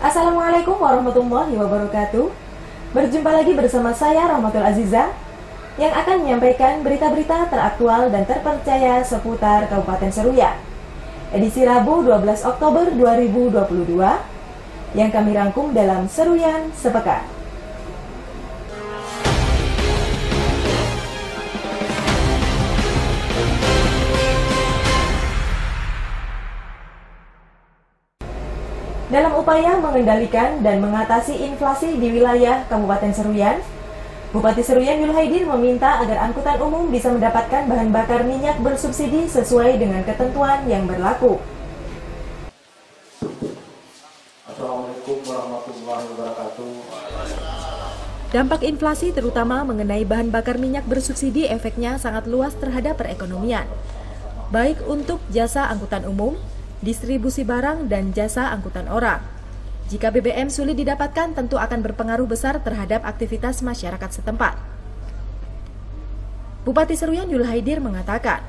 Assalamualaikum warahmatullahi wabarakatuh. Berjumpa lagi bersama saya Rahmatul Aziza yang akan menyampaikan berita-berita teraktual dan terpercaya seputar Kabupaten Seruyan. Edisi Rabu 12 Oktober 2022 yang kami rangkum dalam Seruyan Sepekan. Dalam upaya mengendalikan dan mengatasi inflasi di wilayah Kabupaten Seruyan, Bupati Seruyan Yul Haidir meminta agar angkutan umum bisa mendapatkan bahan bakar minyak bersubsidi sesuai dengan ketentuan yang berlaku. Assalamualaikum warahmatullahi wabarakatuh. Dampak inflasi terutama mengenai bahan bakar minyak bersubsidi efeknya sangat luas terhadap perekonomian, baik untuk jasa angkutan umum, distribusi barang, dan jasa angkutan orang. Jika BBM sulit didapatkan, tentu akan berpengaruh besar terhadap aktivitas masyarakat setempat. Bupati Seruyan Yul Haidir mengatakan,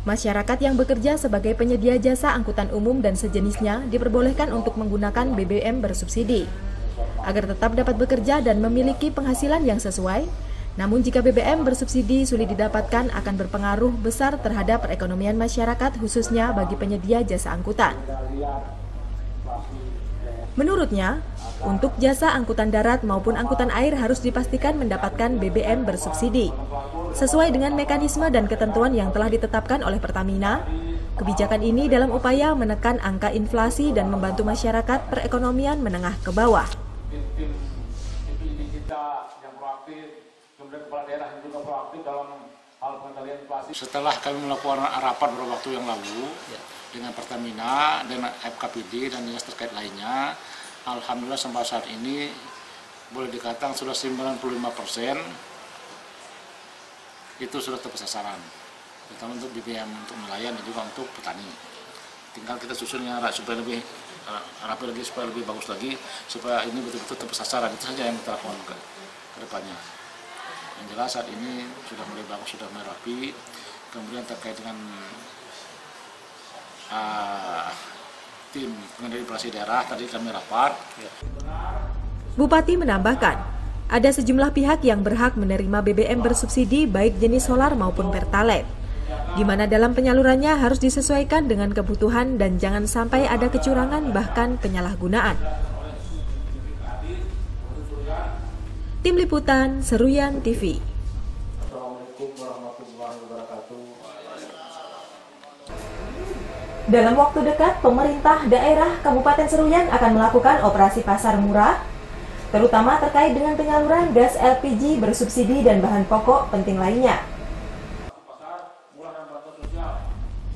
masyarakat yang bekerja sebagai penyedia jasa angkutan umum dan sejenisnya diperbolehkan untuk menggunakan BBM bersubsidi, agar tetap dapat bekerja dan memiliki penghasilan yang sesuai. Namun jika BBM bersubsidi sulit didapatkan, akan berpengaruh besar terhadap perekonomian masyarakat, khususnya bagi penyedia jasa angkutan. Menurutnya, untuk jasa angkutan darat maupun angkutan air harus dipastikan mendapatkan BBM bersubsidi. Sesuai dengan mekanisme dan ketentuan yang telah ditetapkan oleh Pertamina, kebijakan ini dalam upaya menekan angka inflasi dan membantu masyarakat perekonomian menengah ke bawah. Kemudian kepala daerah yang juga proaktif dalam hal pengendalian inflasi. Setelah kami melakukan rapat beberapa waktu yang lalu dengan Pertamina, dengan FKPD dan dinas terkait lainnya, alhamdulillah sampai saat ini boleh dikatakan sudah 95% itu sudah tepat sasaran, terutama untuk BBM, untuk nelayan dan juga untuk petani. Tinggal kita susunnya supaya lebih rapi lagi, supaya lebih bagus lagi, supaya ini betul-betul tepat sasaran. Itu saja yang kita lakukan ke depannya. Yang jelas saat ini sudah mulai bagus, sudah mulai rapi. Kemudian terkait dengan tim pengendali inflasi daerah, tadi kami rapat. Bupati menambahkan, ada sejumlah pihak yang berhak menerima BBM bersubsidi baik jenis solar maupun pertalite, di mana dalam penyalurannya harus disesuaikan dengan kebutuhan dan jangan sampai ada kecurangan bahkan penyalahgunaan. Tim Liputan Seruyan TV. Assalamualaikum warahmatullahi wabarakatuh. Dalam waktu dekat, pemerintah daerah Kabupaten Seruyan akan melakukan operasi pasar murah, terutama terkait dengan penyaluran gas LPG bersubsidi dan bahan pokok penting lainnya.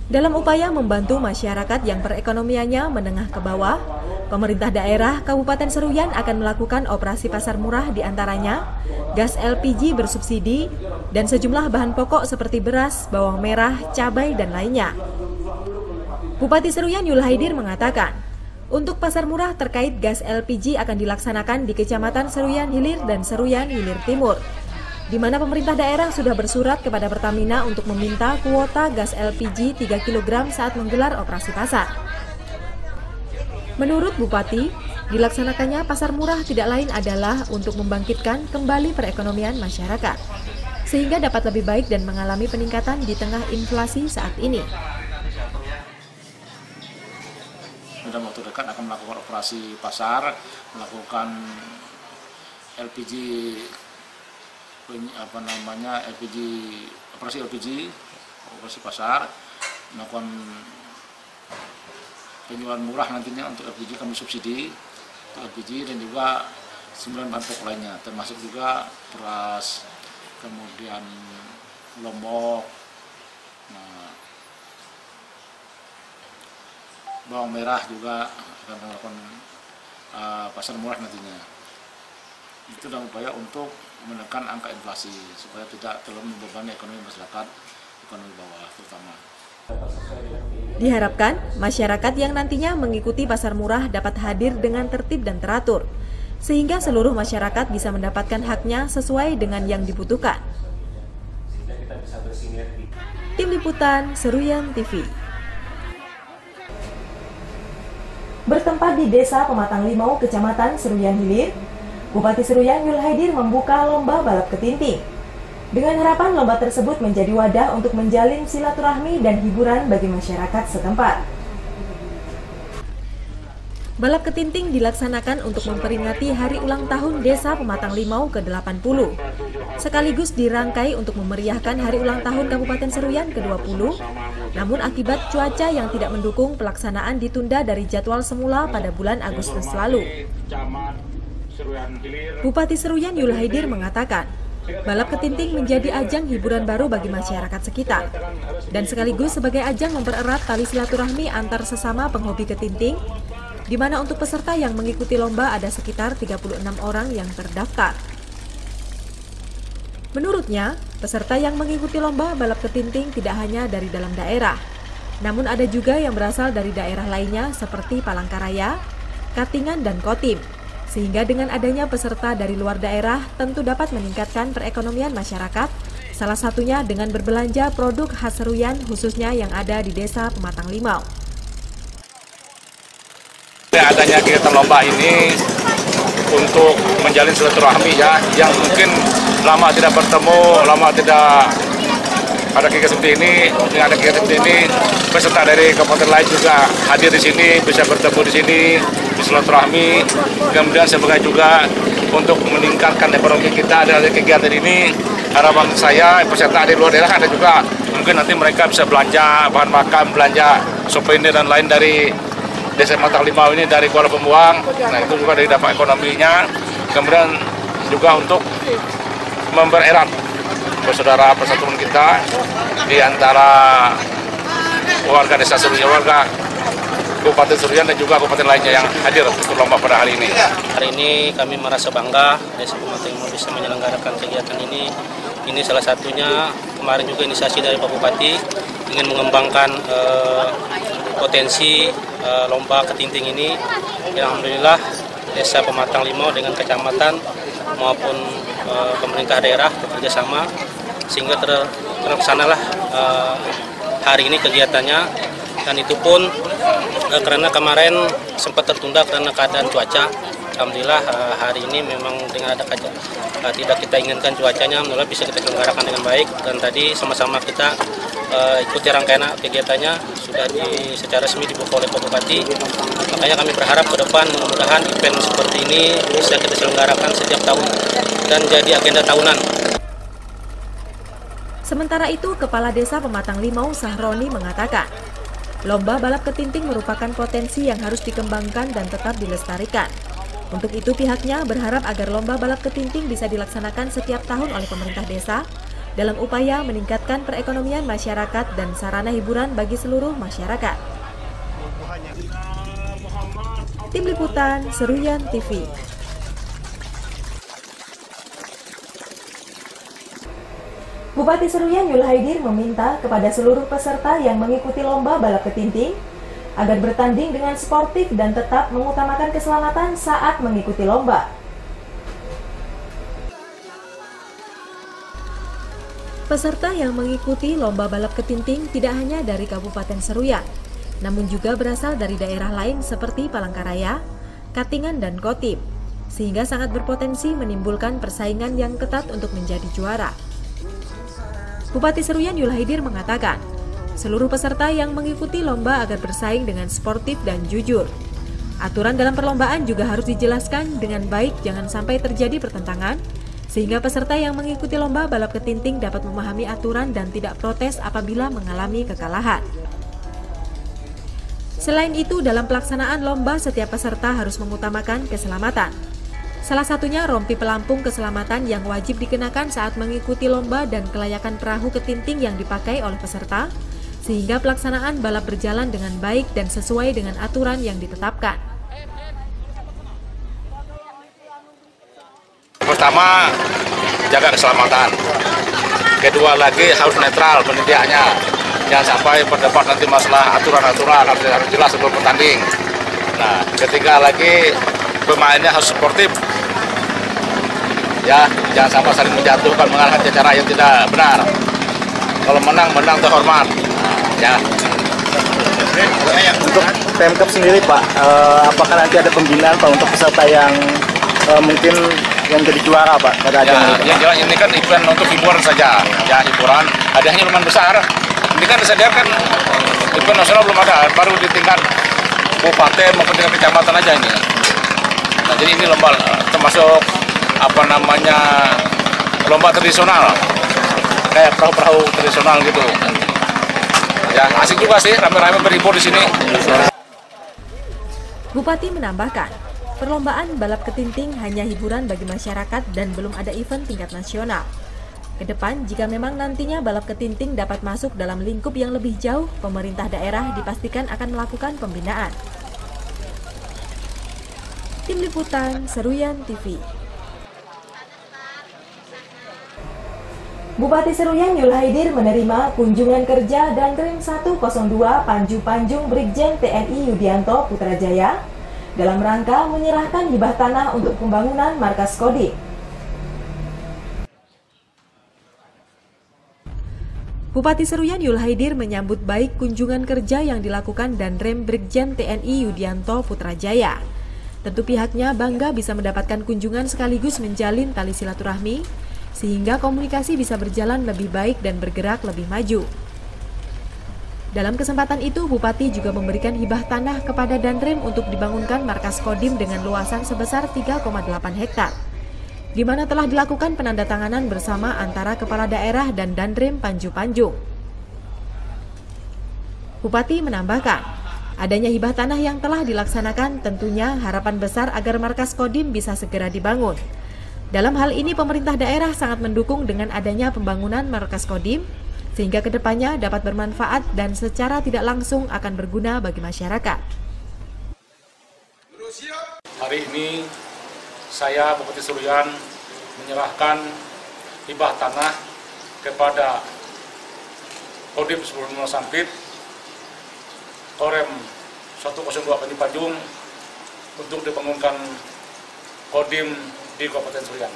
Dalam upaya membantu masyarakat yang perekonomiannya menengah ke bawah, pemerintah daerah Kabupaten Seruyan akan melakukan operasi pasar murah, diantaranya gas LPG bersubsidi dan sejumlah bahan pokok seperti beras, bawang merah, cabai, dan lainnya. Bupati Seruyan Yul Haidir mengatakan, untuk pasar murah terkait gas LPG akan dilaksanakan di Kecamatan Seruyan Hilir dan Seruyan Hilir Timur, di mana pemerintah daerah sudah bersurat kepada Pertamina untuk meminta kuota gas LPG 3 kg saat menggelar operasi pasar. Menurut Bupati, dilaksanakannya pasar murah tidak lain adalah untuk membangkitkan kembali perekonomian masyarakat, sehingga dapat lebih baik dan mengalami peningkatan di tengah inflasi saat ini. Dalam waktu dekat akan melakukan operasi pasar, melakukan LPG operasi pasar, melakukan penjualan murah nantinya untuk LPG, kami subsidi untuk LPG dan juga 9 bahan pokok lainnya, termasuk juga beras, kemudian lombok, bawang merah juga akan melakukan pasar murah nantinya. Itu dalam upaya untuk menekan angka inflasi supaya tidak terlalu membebani ekonomi masyarakat, ekonomi bawah terutama. Diharapkan masyarakat yang nantinya mengikuti pasar murah dapat hadir dengan tertib dan teratur, sehingga seluruh masyarakat bisa mendapatkan haknya sesuai dengan yang dibutuhkan. Tim Liputan Seruyan TV. bertempat di Desa Pematang Limau, Kecamatan Seruyan Hilir, Bupati Seruyan Yul Haidir membuka lomba balap ketinting. Dengan harapan lomba tersebut menjadi wadah untuk menjalin silaturahmi dan hiburan bagi masyarakat setempat. Balap ketinting dilaksanakan untuk memperingati hari ulang tahun Desa Pematang Limau ke-80, sekaligus dirangkai untuk memeriahkan hari ulang tahun Kabupaten Seruyan ke-20, namun akibat cuaca yang tidak mendukung, pelaksanaan ditunda dari jadwal semula pada bulan Agustus lalu. Bupati Seruyan Yul Haidir mengatakan, balap ketinting menjadi ajang hiburan baru bagi masyarakat sekitar, dan sekaligus sebagai ajang mempererat tali silaturahmi antar sesama penghobi ketinting, di mana untuk peserta yang mengikuti lomba ada sekitar 36 orang yang terdaftar. Menurutnya, peserta yang mengikuti lomba balap ketinting tidak hanya dari dalam daerah, namun ada juga yang berasal dari daerah lainnya seperti Palangkaraya, Katingan, dan Kotim. Sehingga dengan adanya peserta dari luar daerah tentu dapat meningkatkan perekonomian masyarakat, salah satunya dengan berbelanja produk khas Seruyan khususnya yang ada di Desa Pematang Limau. Adanya kegiatan lomba ini untuk menjalin silaturahmi ya, yang mungkin lama tidak bertemu, lama tidak ada kegiatan seperti ini. Dengan ada kegiatan seperti ini, peserta dari kabupaten lain juga hadir di sini, bisa bertemu di sini, silaturahmi. Kemudian sebagai juga untuk meningkatkan ekonomi kita dari kegiatan ini, harapan saya peserta dari luar daerah ada juga, mungkin nanti mereka bisa belanja bahan makan, belanja souvenir dan lain dari Desa Pematang Limau ini, dari Kuala Pembuang. Nah, itu juga dari dampak ekonominya. Kemudian juga untuk mempererat persaudaraan persatuan kita di antara warga Desa Seruyan, warga Kabupaten Seruyan dan juga kabupaten lainnya yang hadir untuk lomba pada hari ini. Hari ini kami merasa bangga Desa Pematang Limau bisa menyelenggarakan kegiatan ini. Ini salah satunya kemarin juga inisiasi dari Pak Bupati ingin mengembangkan potensi lomba ketinting ini. Alhamdulillah Desa Pematang Limau dengan kecamatan maupun pemerintah daerah bekerja sama sehingga terlaksanalah hari ini kegiatannya, dan itu pun karena kemarin sempat tertunda karena keadaan cuaca. Alhamdulillah hari ini memang dengan ada tidak kita inginkan cuacanya, alhamdulillah bisa kita selenggarakan dengan baik, dan tadi sama-sama kita ikuti rangkaian kegiatannya sudah secara resmi dibuka oleh Pak Bupati. Makanya kami berharap ke depan mudah-mudahan event seperti ini bisa kita selenggarakan setiap tahun dan jadi agenda tahunan. Sementara itu, Kepala Desa Pematang Limau Sahroni mengatakan, lomba balap ketinting merupakan potensi yang harus dikembangkan dan tetap dilestarikan. Untuk itu pihaknya berharap agar lomba balap ketinting bisa dilaksanakan setiap tahun oleh pemerintah desa dalam upaya meningkatkan perekonomian masyarakat dan sarana hiburan bagi seluruh masyarakat. Tim Liputan Seruyan TV. Bupati Seruyan Yul Haidir meminta kepada seluruh peserta yang mengikuti lomba balap ketinting agar bertanding dengan sportif dan tetap mengutamakan keselamatan saat mengikuti lomba. Peserta yang mengikuti lomba balap ketinting tidak hanya dari Kabupaten Seruyan, namun juga berasal dari daerah lain seperti Palangkaraya, Katingan, dan Kotim, sehingga sangat berpotensi menimbulkan persaingan yang ketat untuk menjadi juara. Bupati Seruyan Yul Haidir mengatakan, seluruh peserta yang mengikuti lomba agar bersaing dengan sportif dan jujur. Aturan dalam perlombaan juga harus dijelaskan dengan baik, jangan sampai terjadi pertentangan, sehingga peserta yang mengikuti lomba balap ketinting dapat memahami aturan dan tidak protes apabila mengalami kekalahan. Selain itu, dalam pelaksanaan lomba, setiap peserta harus mengutamakan keselamatan. Salah satunya rompi pelampung keselamatan yang wajib dikenakan saat mengikuti lomba dan kelayakan perahu ketinting yang dipakai oleh peserta, sehingga pelaksanaan balap berjalan dengan baik dan sesuai dengan aturan yang ditetapkan. Pertama, jaga keselamatan. Kedua lagi harus netral pendidikannya. Jangan sampai berdebat nanti masalah aturan-aturan, harus jelas sebelum bertanding. Nah, ketiga lagi pemainnya harus sportif. Ya, jangan sampai saling menjatuhkan, mengalahkan cara yang tidak benar. Kalau menang terhormat. Ya. Untuk Pemkab sendiri Pak, apakah nanti ada pembinaan Pak untuk peserta yang mungkin yang jadi juara Pak pada ajang ini? Yang jelas ini kan event untuk hiburan saja, ya hiburan. Hadiahnya lumayan besar. Ini kan disediakan event nasional belum ada, baru di tingkat kabupaten maupun tingkat kecamatan aja ini. Nah, jadi ini lomba termasuk lomba tradisional, kayak perahu-perahu tradisional gitu. Ya asik juga sih, rame-rame berhibur di sini. Bupati menambahkan, perlombaan balap ketinting hanya hiburan bagi masyarakat dan belum ada event tingkat nasional. Kedepan, jika memang nantinya balap ketinting dapat masuk dalam lingkup yang lebih jauh, pemerintah daerah dipastikan akan melakukan pembinaan. Tim Liputan Seruyan TV. Bupati Seruyan Yul Haidir menerima kunjungan kerja Danrem 102 Panju Panjung Brigjen TNI Yudianto Putrajaya dalam rangka menyerahkan hibah tanah untuk pembangunan markas Kodim. Bupati Seruyan Yul Haidir menyambut baik kunjungan kerja yang dilakukan Danrem Brigjen TNI Yudianto Putrajaya. Tentu pihaknya bangga bisa mendapatkan kunjungan sekaligus menjalin tali silaturahmi, sehingga komunikasi bisa berjalan lebih baik dan bergerak lebih maju. Dalam kesempatan itu, Bupati juga memberikan hibah tanah kepada Danrem untuk dibangunkan markas Kodim dengan luasan sebesar 3,8 hektar, di mana telah dilakukan penandatanganan bersama antara Kepala Daerah dan Danrem Panju Panjung. Bupati menambahkan, adanya hibah tanah yang telah dilaksanakan tentunya harapan besar agar markas Kodim bisa segera dibangun. Dalam hal ini pemerintah daerah sangat mendukung dengan adanya pembangunan markas Kodim, sehingga kedepannya dapat bermanfaat dan secara tidak langsung akan berguna bagi masyarakat. Hari ini saya Bupati Seruyan menyerahkan hibah tanah kepada Kodim 10 Sampit, Korem 102 Panju Panjung untuk dibangunkan Kodim di Kabupaten Seruyan.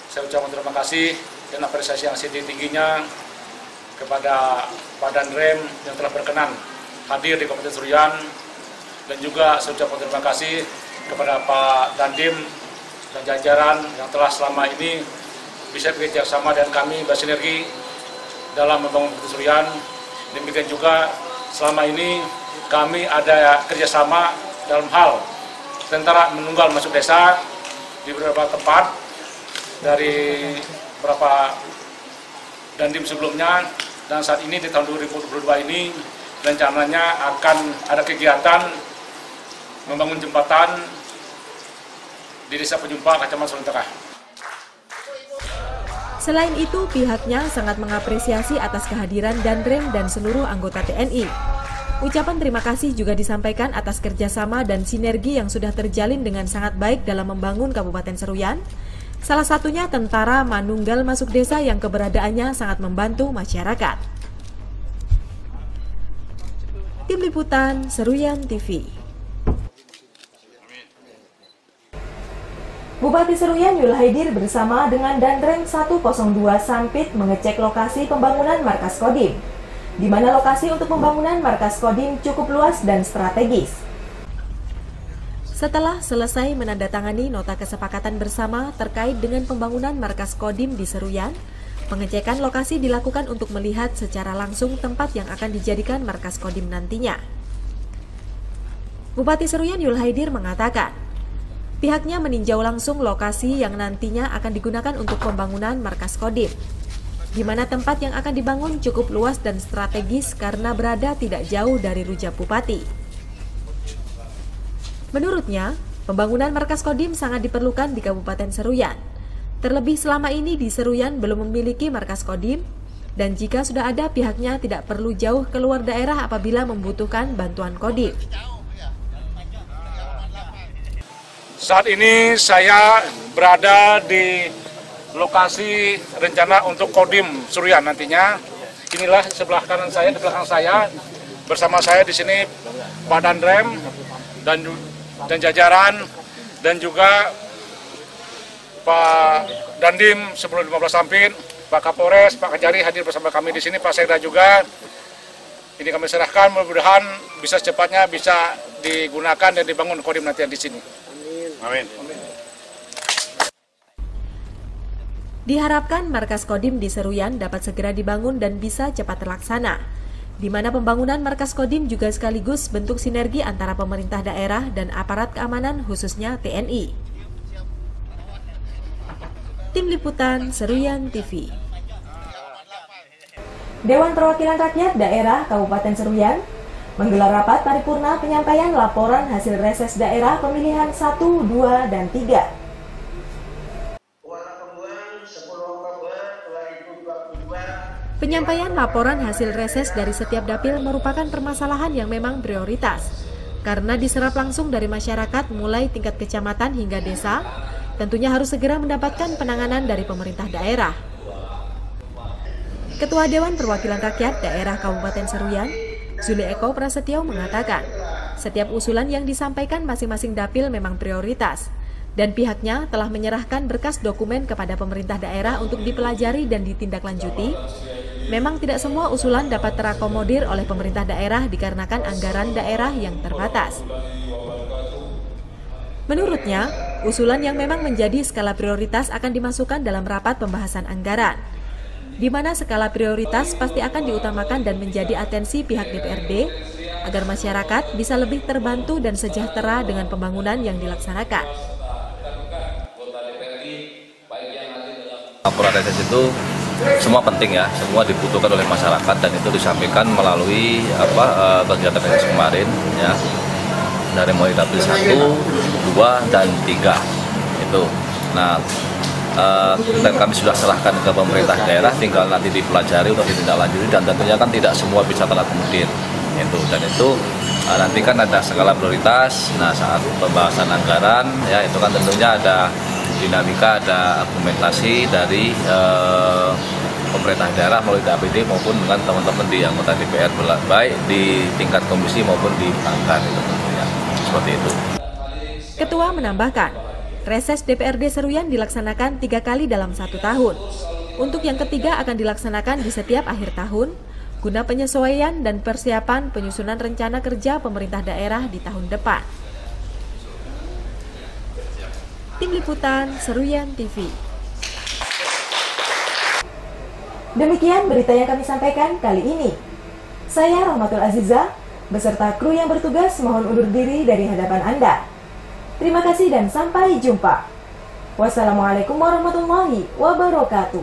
Saya ucapkan terima kasih dan apresiasi yang setinggi-tingginya kepada Pak Danrem yang telah berkenan hadir di Kabupaten Seruyan, dan juga saya ucapkan terima kasih kepada Pak Dandim dan jajaran yang telah selama ini bisa bekerja sama dengan kami bersinergi dalam membangun Kabupaten Seruyan. Demikian juga selama ini kami ada kerjasama dalam hal tentara menunggal masuk desa di beberapa tempat dari beberapa dandim sebelumnya, dan saat ini di tahun 2022 ini rencananya akan ada kegiatan membangun jembatan di Desa Penjumpa, Kecamatan Seruyan Tengah. Selain itu, pihaknya sangat mengapresiasi atas kehadiran Danrem dan seluruh anggota TNI. Ucapan terima kasih juga disampaikan atas kerjasama dan sinergi yang sudah terjalin dengan sangat baik dalam membangun Kabupaten Seruyan. Salah satunya tentara manunggal masuk desa yang keberadaannya sangat membantu masyarakat. Tim Liputan Seruyan TV. Bupati Seruyan Yul Haidir bersama dengan Danrem 102 Sampit mengecek lokasi pembangunan markas Kodim, di mana lokasi untuk pembangunan markas Kodim cukup luas dan strategis. Setelah selesai menandatangani nota kesepakatan bersama terkait dengan pembangunan markas Kodim di Seruyan, pengecekan lokasi dilakukan untuk melihat secara langsung tempat yang akan dijadikan markas Kodim nantinya. Bupati Seruyan Yul Haidir mengatakan, pihaknya meninjau langsung lokasi yang nantinya akan digunakan untuk pembangunan markas Kodim, di mana tempat yang akan dibangun cukup luas dan strategis karena berada tidak jauh dari rujak Bupati. Menurutnya, pembangunan markas Kodim sangat diperlukan di Kabupaten Seruyan. Terlebih selama ini di Seruyan belum memiliki markas Kodim, dan jika sudah ada, pihaknya tidak perlu jauh keluar daerah apabila membutuhkan bantuan Kodim. Saat ini saya berada di lokasi rencana untuk Kodim Seruyan nantinya. Inilah sebelah kanan saya, di belakang saya, bersama saya di sini Pak Danrem dan jajaran, dan juga Pak Dandim 1015 Sampit, Pak Kapolres, Pak Kajari hadir bersama kami di sini, Pak Sekda juga. Ini kami serahkan, mudah-mudahan bisa secepatnya bisa digunakan dan dibangun Kodim nanti di sini. Amin. Diharapkan markas Kodim di Seruyan dapat segera dibangun dan bisa cepat terlaksana, di mana pembangunan markas Kodim juga sekaligus bentuk sinergi antara pemerintah daerah dan aparat keamanan khususnya TNI. Tim Liputan Seruyan TV. Dewan Perwakilan Rakyat Daerah Kabupaten Seruyan menggelar rapat paripurna penyampaian laporan hasil reses daerah pemilihan 1, 2, dan 3. Penyampaian laporan hasil reses dari setiap dapil merupakan permasalahan yang memang prioritas, karena diserap langsung dari masyarakat mulai tingkat kecamatan hingga desa, tentunya harus segera mendapatkan penanganan dari pemerintah daerah. Ketua Dewan Perwakilan Rakyat Daerah Kabupaten Seruyan, Zuli Eko Prasetyo mengatakan, setiap usulan yang disampaikan masing-masing dapil memang prioritas, dan pihaknya telah menyerahkan berkas dokumen kepada pemerintah daerah untuk dipelajari dan ditindaklanjuti. Memang tidak semua usulan dapat terakomodir oleh pemerintah daerah dikarenakan anggaran daerah yang terbatas. Menurutnya, usulan yang memang menjadi skala prioritas akan dimasukkan dalam rapat pembahasan anggaran, di mana skala prioritas pasti akan diutamakan dan menjadi atensi pihak DPRD agar masyarakat bisa lebih terbantu dan sejahtera dengan pembangunan yang dilaksanakan. Laporan reses itu semua penting ya, semua dibutuhkan oleh masyarakat dan itu disampaikan melalui kegiatan reses kemarin ya, dari mulai dapil 1, 2, dan 3 itu. Nah, dan kami sudah serahkan ke pemerintah daerah, tinggal nanti dipelajari untuk ditindaklanjuti dan tentunya kan tidak semua bisa terakomodir itu, dan itu nanti kan ada skala prioritas. Nah, saat pembahasan anggaran ya itu kan tentunya ada dinamika, ada argumentasi dari pemerintah daerah melalui DAPD maupun dengan teman-teman di anggota DPR, baik di tingkat komisi maupun di banggar itu tentunya seperti itu. Ketua menambahkan, reses DPRD Seruyan dilaksanakan 3 kali dalam 1 tahun. Untuk yang ketiga akan dilaksanakan di setiap akhir tahun, guna penyesuaian dan persiapan penyusunan rencana kerja pemerintah daerah di tahun depan. Tim Liputan Seruyan TV. Demikian berita yang kami sampaikan kali ini. Saya Rahmatul Aziza, beserta kru yang bertugas mohon undur diri dari hadapan Anda. Terima kasih dan sampai jumpa. Wassalamualaikum warahmatullahi wabarakatuh.